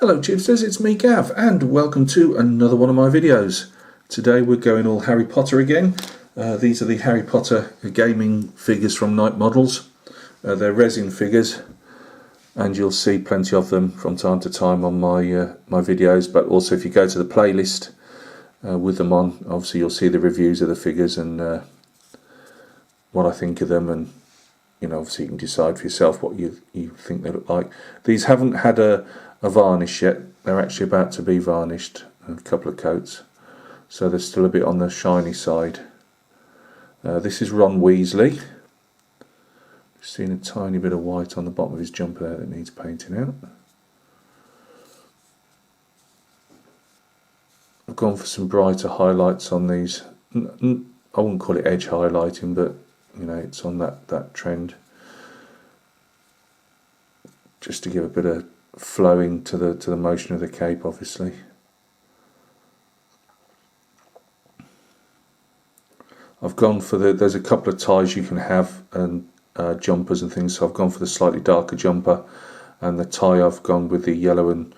Hello Chipsters, it's me Gav and welcome to another one of my videos. Today we're going all Harry Potter again. These are the Harry Potter gaming figures from Night Models. They're resin figures and you'll see plenty of them from time to time on my videos, but also if you go to the playlist with them on, obviously you'll see the reviews of the figures and what I think of them, and you know, obviously you can decide for yourself what you think they look like. These haven't had a varnish yet. They're actually about to be varnished, a couple of coats, so they're still a bit on the shiny side. This is Ron Weasley. Seen a tiny bit of white on the bottom of his jumper there that needs painting out. I've gone for some brighter highlights on these. I wouldn't call it edge highlighting, but you know, it's on that trend, just to give a bit of flowing to the motion of the cape, obviously. I've gone for there's a couple of ties you can have and jumpers and things, so I've gone for the slightly darker jumper, and the tie I've gone with the yellow and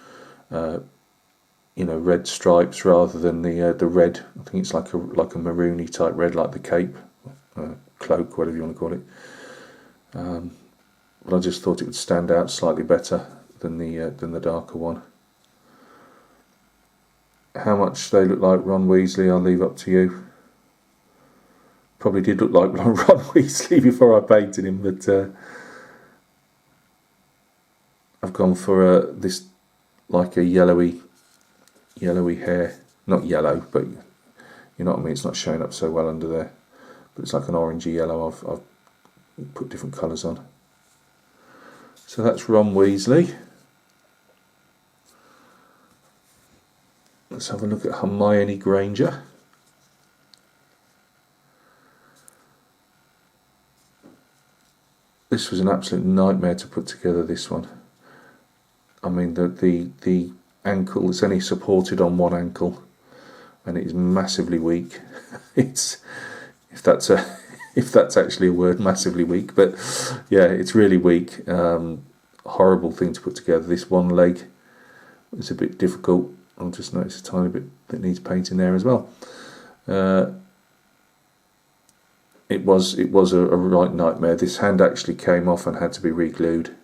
red stripes rather than the red. I think it's like a maroony type red, like the cape, cloak, whatever you want to call it. But I just thought it would stand out slightly better than the darker one. How much they look like Ron Weasley, I'll leave up to you. Probably did look like Ron Weasley before I painted him, but I've gone for this like a yellowy hair. Not yellow, but you know what I mean. It's not showing up so well under there, but it's like an orangey yellow. I've put different colours on. So that's Ron Weasley. Let's have a look at Hermione Granger. This was an absolute nightmare to put together, this one. I mean, the ankle is only supported on one ankle, and it is massively weak. It's if that's actually a word, massively weak. But yeah, it's really weak. Horrible thing to put together. This one leg is a bit difficult. I'll just notice a tiny bit that needs painting there as well. It was a right nightmare. This hand actually came off and had to be re-glued.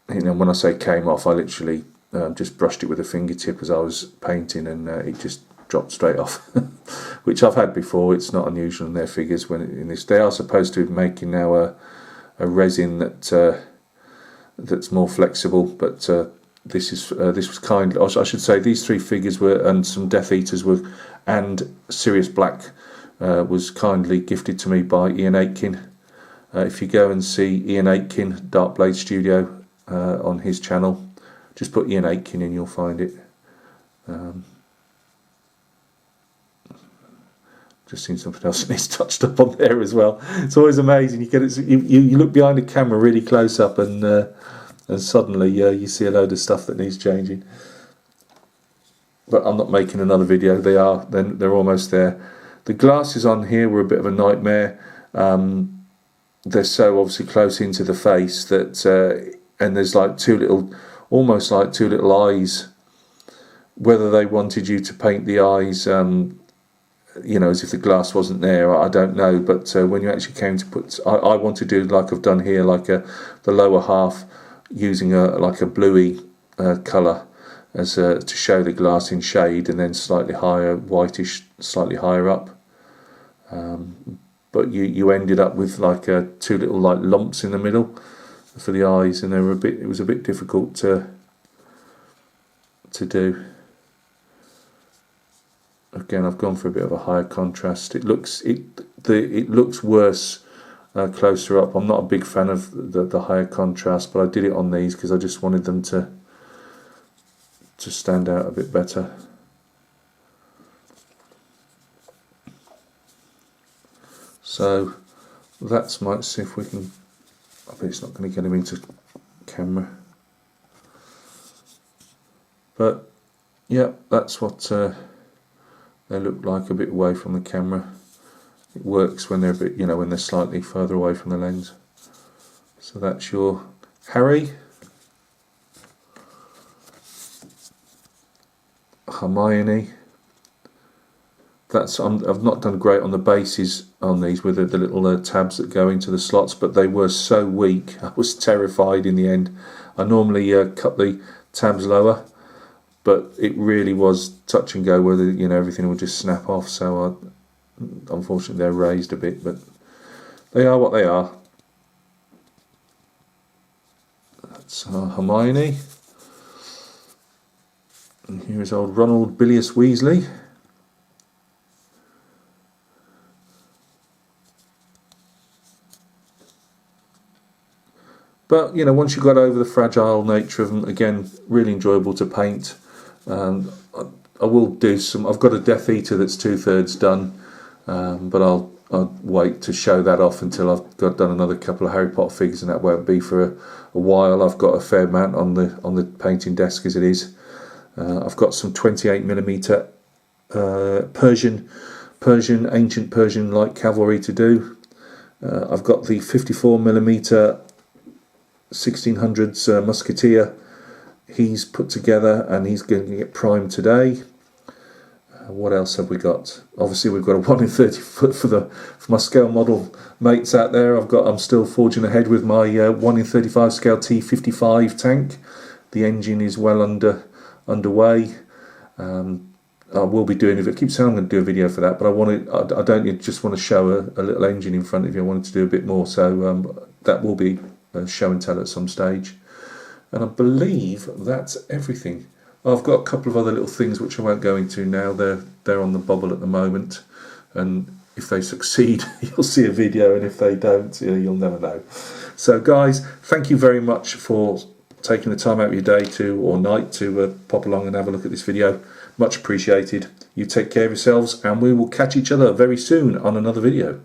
You know, when I say came off, I literally just brushed it with a fingertip as I was painting, and it just dropped straight off, which I've had before. It's not unusual in their figures. They are supposed to be making now a resin that's more flexible, but this was kind. I should say these three figures were, and some Death Eaters were, and Sirius Black was kindly gifted to me by Iain Aitken. If you go and see Iain Aitken Dark Blade Studio on his channel, just put Iain Aitken in, you'll find it. Just seen something else that needs touched up on there as well. It's always amazing. You get it. You look behind the camera really close up, and suddenly you see a load of stuff that needs changing. But I'm not making another video. They're almost there. The glasses on here were a bit of a nightmare. They're so obviously close into the face that, and there's like almost like two little eyes. Whether they wanted you to paint the eyes, as if the glass wasn't there, I don't know. But when you actually came to put, I want to do like I've done here, like the lower half, using like a bluey colour as to show the glass in shade, and then slightly higher, whitish, slightly higher up. But you ended up with like two little like lumps in the middle for the eyes, and it was a bit difficult to do. Again, I've gone for a bit of a higher contrast. It looks worse closer up. I'm not a big fan of the higher contrast, but I did it on these because I just wanted them to stand out a bit better. So let's see if we can. I bet it's not going to get him into camera, but yeah, that's what they look like a bit away from the camera. It works when they're a bit, when they're slightly further away from the lens. So that's your Harry, Hermione. I've not done great on the bases on these with the little tabs that go into the slots, but they were so weak. I was terrified in the end. I normally cut the tabs lower, but it really was touch and go whether everything would just snap off. So unfortunately they're raised a bit, but they are what they are. That's Hermione. And here is old Ronald Bilious Weasley. But once you got over the fragile nature of them, again, really enjoyable to paint. I will do some. I've got a Death Eater that's 2/3 done, but I'll wait to show that off until I've done another couple of Harry Potter figures, and that won't be for a while. I've got a fair amount on the painting desk as it is. I've got some 28mm Persian, ancient Persian light cavalry to do. I've got the 54mm 1600s musketeer. He's put together and he's going to get primed today. What else have we got? Obviously we've got a 1 in 30 foot for my scale model mates out there. I'm still forging ahead with my 1 in 35 scale T55 tank. The engine is well underway. I will be doing, if it keeps saying I'm going to do a video for that, but I don't just want to show a little engine in front of you. I wanted to do a bit more, so that will be a show and tell at some stage. And I believe that's everything. I've got a couple of other little things which I won't go into now. They're on the bubble at the moment, and if they succeed you'll see a video, and if they don't you'll never know. So guys, thank you very much for taking the time out of your day or night to pop along and have a look at this video. Much appreciated. You take care of yourselves, and we will catch each other very soon on another video.